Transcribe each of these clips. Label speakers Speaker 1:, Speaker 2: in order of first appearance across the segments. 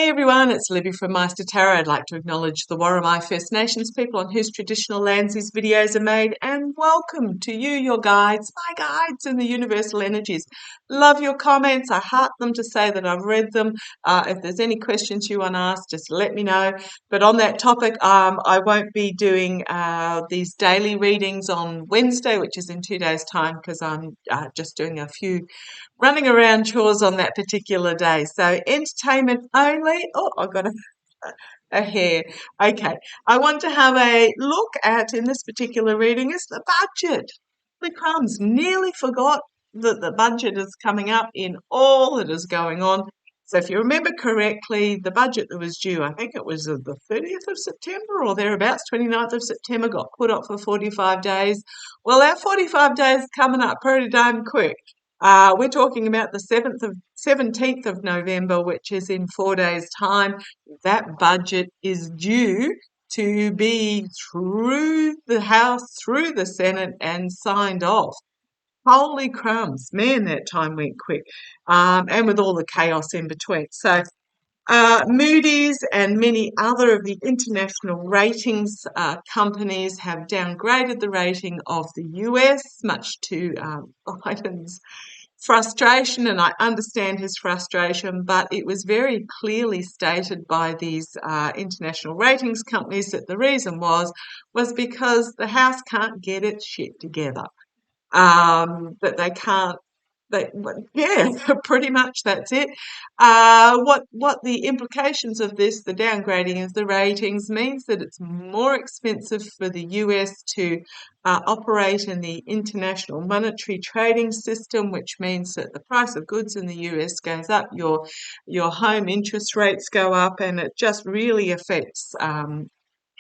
Speaker 1: Hey everyone, it's Libby from Maighstir Tarot. I'd like to acknowledge the Worimi First Nations people on whose traditional lands these videos are made, and welcome to you, your guides, my guides in the universal energies. Love your comments. I heart them to say that I've read them. If there's any questions you want to ask, just let me know. But on that topic, I won't be doing these daily readings on Wednesday, which is in 2 days' time, because I'm just doing a few running around chores on that particular day. So entertainment only. Oh, I've got a hair. Okay. I want to have a look at, in this particular reading, is the budget. The crumbs. Nearly forgot that the budget is coming up in all that is going on. So if you remember correctly, the budget that was due, I think it was the 30th of September or thereabouts, 29th of September, got put up for 45 days. Well, our 45 days coming up pretty damn quick. We're talking about the 17th of November, which is in 4 days' time. That budget is due to be through the House, through the Senate, and signed off. Holy crumbs, man, that time went quick, and with all the chaos in between. So Moody's and many other of the international ratings companies have downgraded the rating of the US, much to Biden's frustration, and I understand his frustration, but it was very clearly stated by these international ratings companies that the reason was because the House can't get its shit together. That they can't. Yeah, pretty much that's it. What the implications of this, the downgrading of the ratings, means that it's more expensive for the US to operate in the international monetary trading system, which means that the price of goods in the US goes up, your home interest rates go up, and it just really affects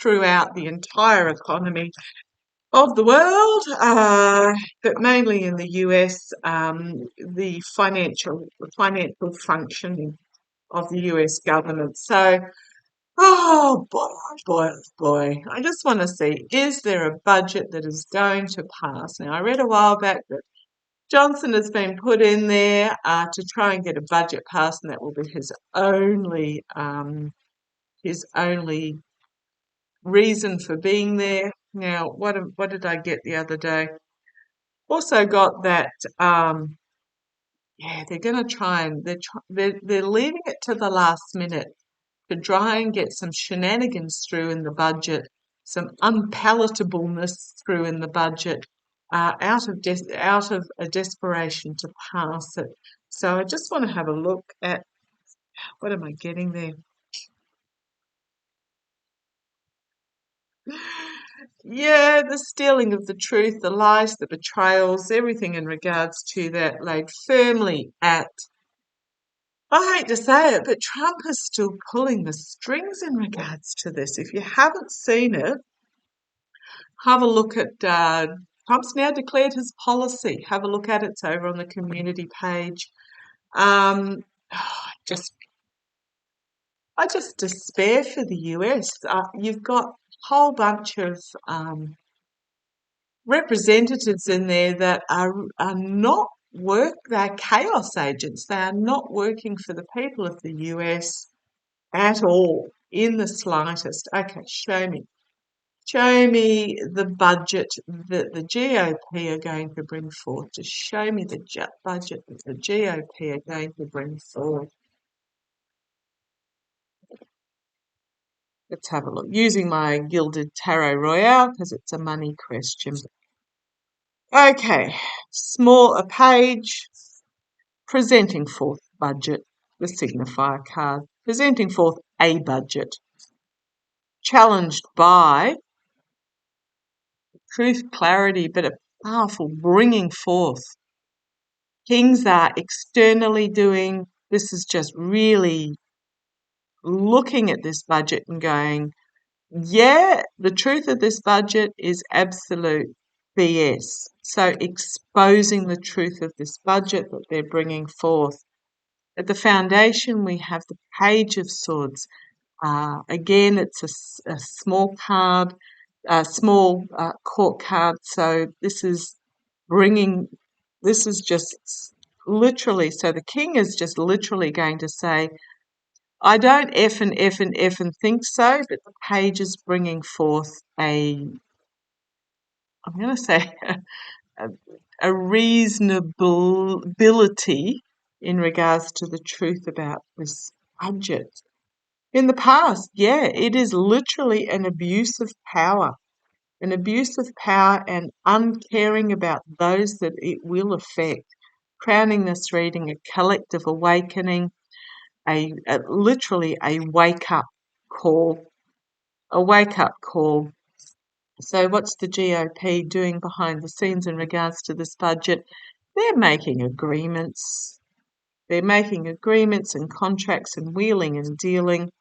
Speaker 1: throughout the entire economy of the world, but mainly in the US, the financial functioning of the US government. So, oh boy, oh boy, oh boy, I just want to see, is there a budget that is going to pass? Now, I read a while back that Johnson has been put in there to try and get a budget passed, and that will be his only reason for being there. Now, what did I get the other day? Also got that, they're going to try and they're leaving it to the last minute to try and get some shenanigans through in the budget, some unpalatableness through in the budget, out of a desperation to pass it. So I just want to have a look at, what am I getting there? Yeah, the stealing of the truth, the lies, the betrayals, everything in regards to that laid firmly at, I hate to say it, but Trump is still pulling the strings in regards to this. If you haven't seen it, have a look at, Trump's now declared his policy. Have a look at it. It's over on the community page. I just despair for the US. You've got a whole bunch of representatives in there that are not they're chaos agents. They are not working for the people of the US at all, in the slightest. Okay, show me. Show me the budget that the GOP are going to bring forth. Just show me the budget that the GOP are going to bring forth. Let's have a look. Using my Gilded Tarot Royale because it's a money question. Okay, a page, presenting forth budget, the signifier card, presenting forth a budget, challenged by truth, clarity, but a powerful bringing forth. Kings are externally doing, this is just really looking at this budget and going, yeah, the truth of this budget is absolute BS. So exposing the truth of this budget that they're bringing forth. At the foundation, we have the Page of Swords. Again, it's a small card, a small court card. So this is just literally, so the king is just literally going to say, I don't effing think so, but the page is bringing forth I'm going to say, a, a reasonability in regards to the truth about this budget. In the past, yeah, it is literally an abuse of power. An abuse of power and uncaring about those that it will affect. Crowning this reading a collective awakening, literally a wake-up call. A wake-up call. So what's the GOP doing behind the scenes in regards to this budget? They're making agreements. They're making agreements and contracts and wheeling and dealing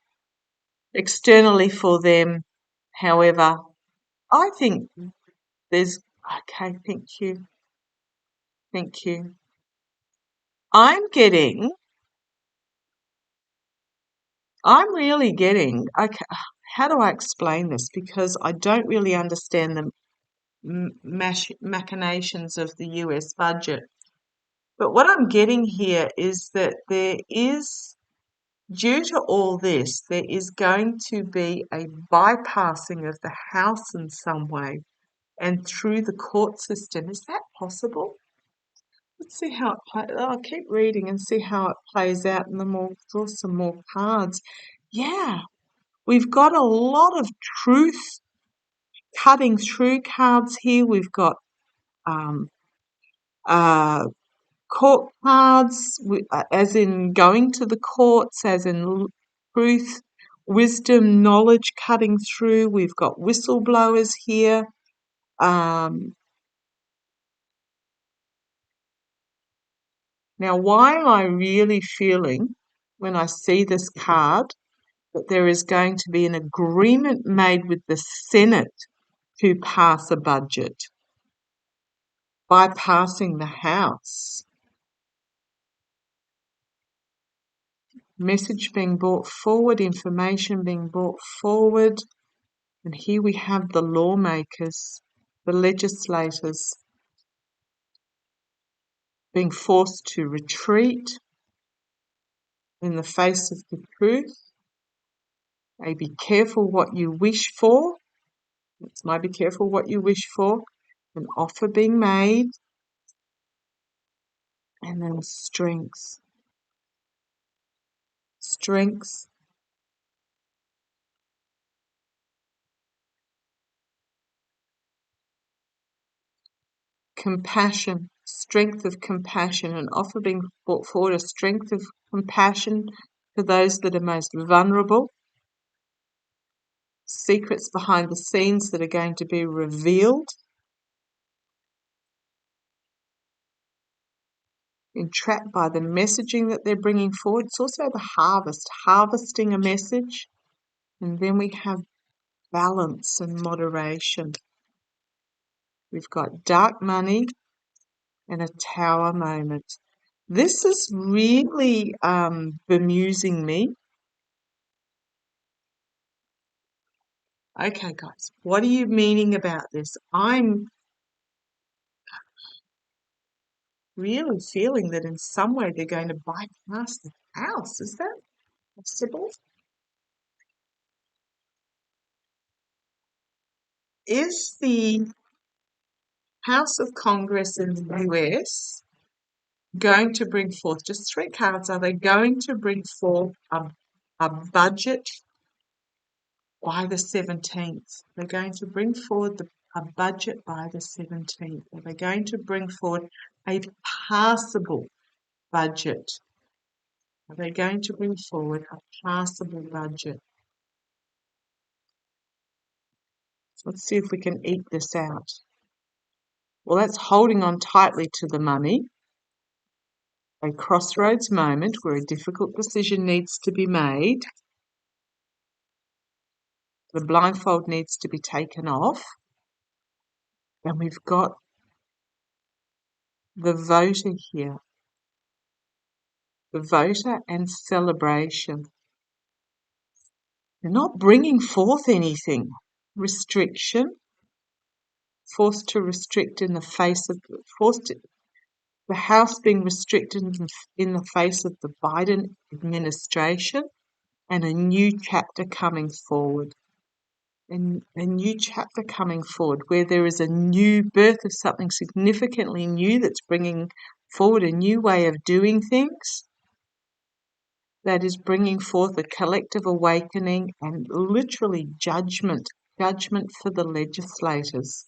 Speaker 1: externally for them. However, I think there's... Okay, thank you. Thank you. I'm really getting, okay, how do I explain this? Because I don't really understand the machinations of the US budget. But what I'm getting here is that due to all this, there is going to be a bypassing of the House in some way and through the court system. Is that possible? Let's see how it plays. I'll keep reading and see how it plays out, and then we'll draw some more cards. Yeah, we've got a lot of truth cutting through cards here. We've got um, uh, court cards, as in going to the courts, as in truth, wisdom, knowledge cutting through. We've got whistleblowers here. Now, why am I really feeling when I see this card that there is going to be an agreement made with the Senate to pass a budget, bypassing the House? Message being brought forward, information being brought forward, and here we have the lawmakers, the legislators, being forced to retreat in the face of the truth. Be careful what you wish for. It's my be careful what you wish for. An offer being made, and then strengths. Strengths. Compassion. Strength of compassion. An offer being brought forward, a strength of compassion for those that are most vulnerable. Secrets behind the scenes that are going to be revealed. Entrapped by the messaging that they're bringing forward. It's also the harvest, harvesting a message. And then we have balance and moderation. We've got dark money and a tower moment. This is really bemusing me. Okay, guys, what are you meaning about this? I'm really feeling that in some way they're going to bypass the House. Is that possible? Is the House of Congress in the US going to bring forth, just three cards, are they going to bring forth a budget by the 17th? They're going to bring forward a budget by the 17th. Are they going to bring forward a passable budget? Are they going to bring forward a passable budget? Let's see if we can eke this out. Well, that's holding on tightly to the money. A crossroads moment where a difficult decision needs to be made. The blindfold needs to be taken off. And we've got the voter here. The voter and celebration. They're not bringing forth anything. Restriction. Forced to restrict in the face of... The House being restricted in the face of the Biden administration. and a new chapter coming forward. And a new chapter coming forward where there is a new birth of something significantly new that's bringing forward a new way of doing things, that is bringing forth a collective awakening and literally judgment for the legislators.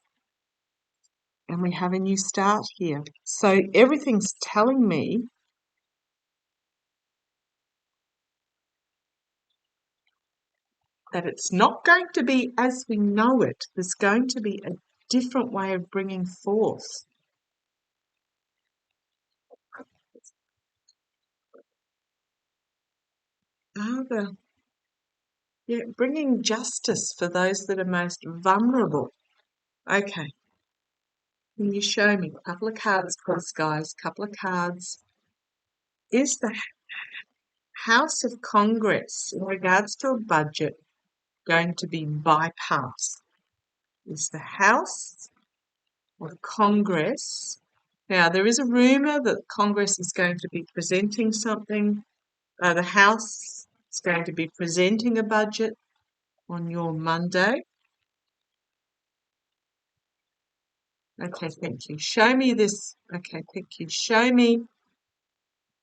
Speaker 1: And we have a new start here. So everything's telling me that it's not going to be as we know it. There's going to be a different way of bringing forth. Bringing justice for those that are most vulnerable. Okay. Can you show me a couple of cards, please, guys? Couple of cards. Is the House of Congress, in regards to a budget, going to be bypassed? Is the House of Congress... Now, there is a rumour that Congress is going to be presenting something. The House is going to be presenting a budget on your Monday. Okay, thank you. Show me this. Okay, thank you. Show me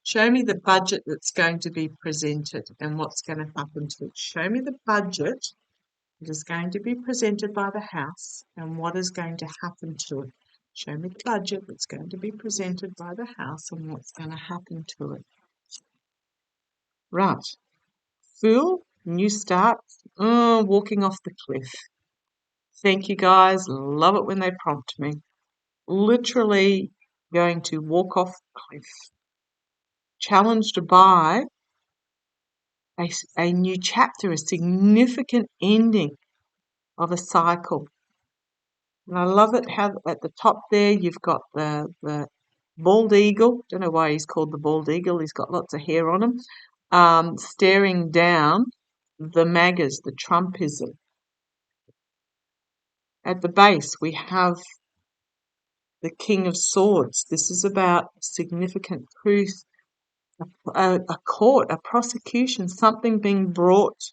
Speaker 1: the budget that's going to be presented and what's going to happen to it. Show me the budget that is going to be presented by the House and what is going to happen to it. Show me the budget that's going to be presented by the House and what's going to happen to it. Right. Fool, new start, walking off the cliff. Thank you, guys. Love it when they prompt me. Literally going to walk off the cliff. Challenged by a new chapter, a significant ending of a cycle. And I love it how at the top there you've got the bald eagle. Don't know why he's called the bald eagle. He's got lots of hair on him. Staring down the MAGAs, the Trumpism. At the base we have the King of Swords. This is about significant truth, a court, a prosecution, something being brought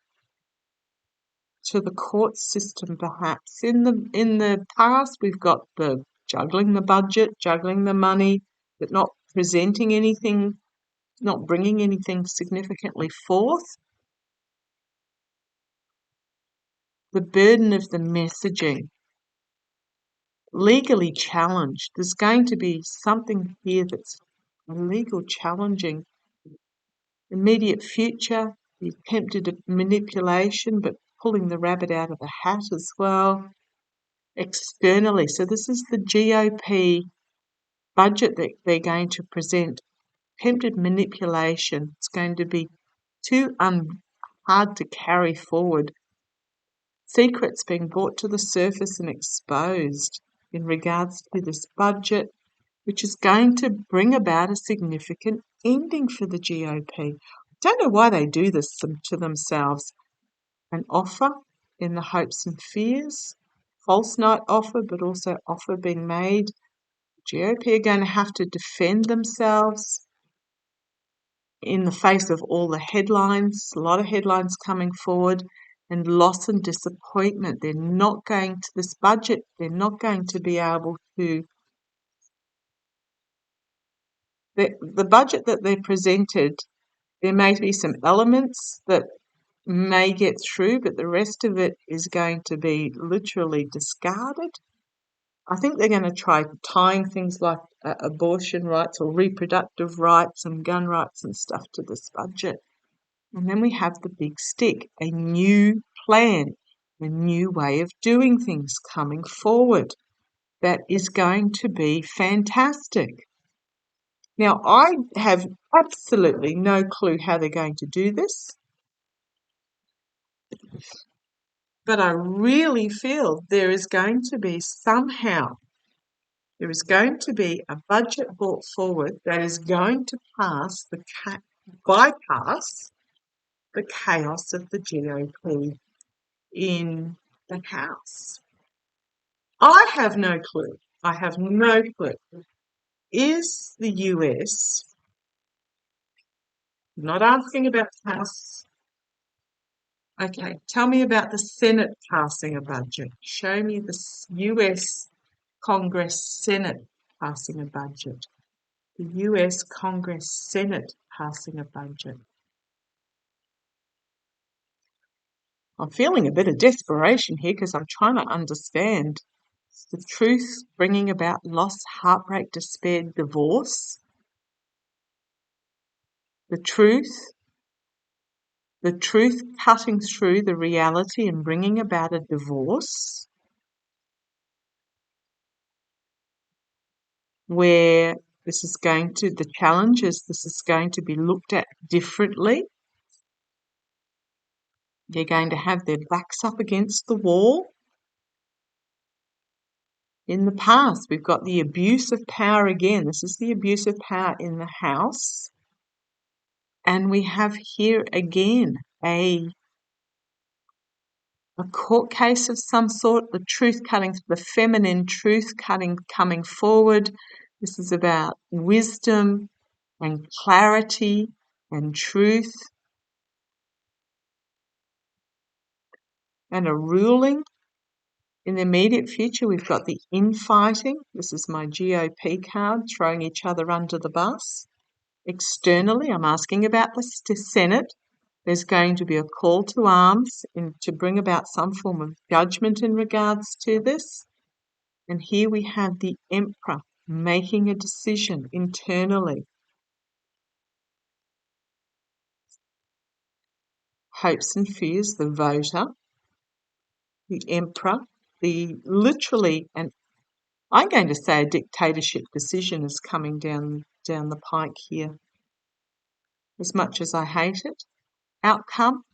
Speaker 1: to the court system, perhaps. In the past, we've got the juggling the budget, juggling the money, but not presenting anything, not bringing anything significantly forth. The burden of the messaging, legally challenged. There's going to be something here that's a legal challenging. Immediate future, the attempted manipulation, but pulling the rabbit out of the hat as well. Externally, so this is the GOP budget that they're going to present. Attempted manipulation. It's going to be too hard to carry forward. Secrets being brought to the surface and exposed in regards to this budget, which is going to bring about a significant ending for the GOP. I don't know why they do this to themselves. An offer in the hopes and fears, false night offer, but also offer being made. GOP are going to have to defend themselves in the face of all the headlines, a lot of headlines coming forward, and loss and disappointment. They're not going to this budget, they're not going to be able to... The budget that they presented, there may be some elements that may get through, but the rest of it is going to be literally discarded. I think they're going to try tying things like abortion rights or reproductive rights and gun rights and stuff to this budget. And then we have the big stick, a new plan, a new way of doing things coming forward that is going to be fantastic. Now, I have absolutely no clue how they're going to do this, but I really feel there is going to be there is going to be a budget brought forward that is going to bypass the chaos of the GOP in the House. I have no clue. I have no clue. Is the US, I'm not asking about the House Okay, tell me about the Senate passing a budget. Show me the US Congress Senate passing a budget. The US Congress Senate passing a budget. I'm feeling a bit of desperation here because I'm trying to understand the truth bringing about loss, heartbreak, despair, divorce. The truth cutting through the reality and bringing about a divorce where the challenge is this is going to be looked at differently. They're going to have their backs up against the wall. In the past, we've got the abuse of power again. This is the abuse of power in the house. And we have here again a court case of some sort, the feminine truth coming forward. This is about wisdom and clarity and truth and a ruling. In the immediate future, we've got the infighting. This is my GOP card, throwing each other under the bus. Externally, I'm asking about the Senate. There's going to be a call to arms to bring about some form of judgment in regards to this. And here we have the Emperor making a decision internally. Hopes and fears, the voter, the Emperor, and I'm going to say a dictatorship decision is coming down the pike here. As much as I hate it, outcome,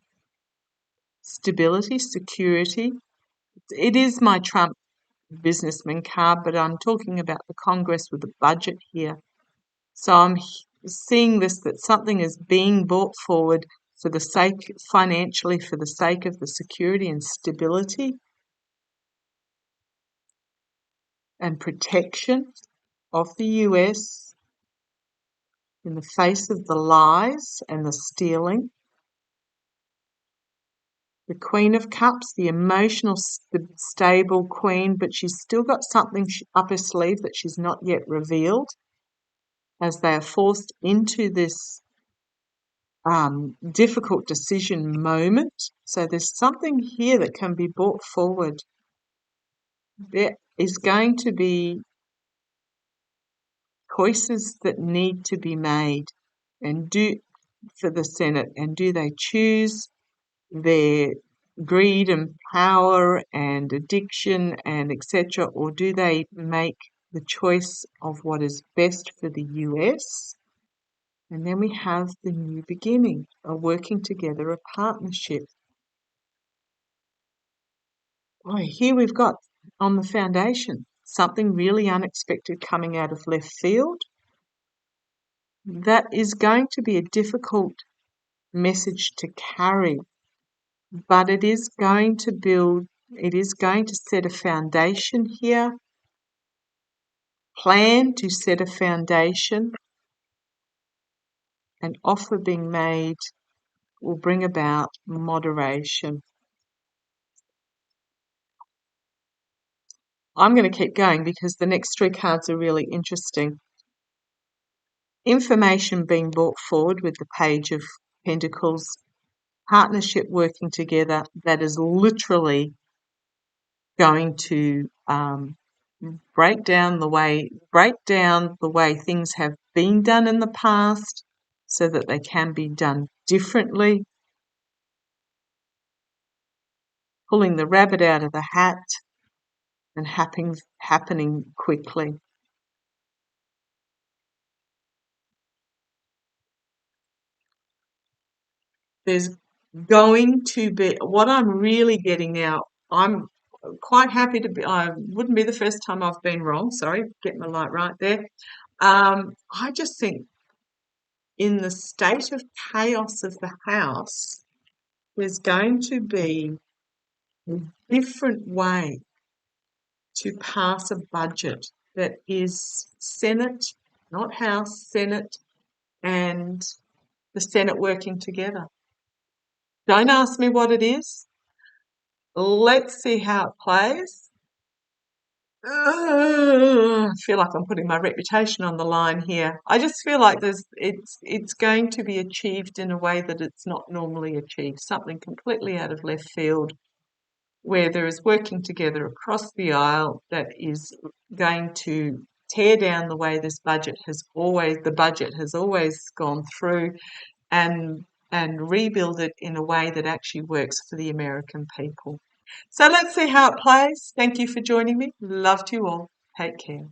Speaker 1: stability, security. It is my Trump businessman card, but I'm talking about the Congress with the budget here. So I'm seeing that something is being brought forward financially for the sake of the security and stability and protection of the US in the face of the lies and the stealing. The Queen of Cups, the emotional, stable queen, but she's still got something up her sleeve that she's not yet revealed as they are forced into this difficult decision moment. So there's something here that can be brought forward. There is going to be choices that need to be made for the Senate, and do they choose their greed and power and addiction and etc., or do they make the choice of what is best for the US? And then we have the new beginning, a working together, a partnership. Oh, here we've got on the foundation something really unexpected coming out of left field. That is going to be a difficult message to carry, but it is going to set a foundation here, plan to set a foundation. An offer being made will bring about moderation. I'm going to keep going because the next three cards are really interesting. Information being brought forward with the Page of Pentacles, partnership working together that is literally going to break down the way things have been done in the past so that they can be done differently. Pulling the rabbit out of the hat and happening quickly. There's going to be, what I'm really getting now, I'm quite happy I wouldn't be the first time I've been wrong, sorry, get my light right there. I just think in the state of chaos of the house, there's going to be a different way to pass a budget that is Senate, not House, Senate, and the Senate working together. Don't ask me what it is. Let's see how it plays. I feel like I'm putting my reputation on the line here. I just feel like it's going to be achieved in a way that it's not normally achieved, something completely out of left field, where there is working together across the aisle that is going to tear down the way the budget has always gone through, and rebuild it in a way that actually works for the American people. So let's see how it plays. Thank you for joining me. Love to you all. Take care.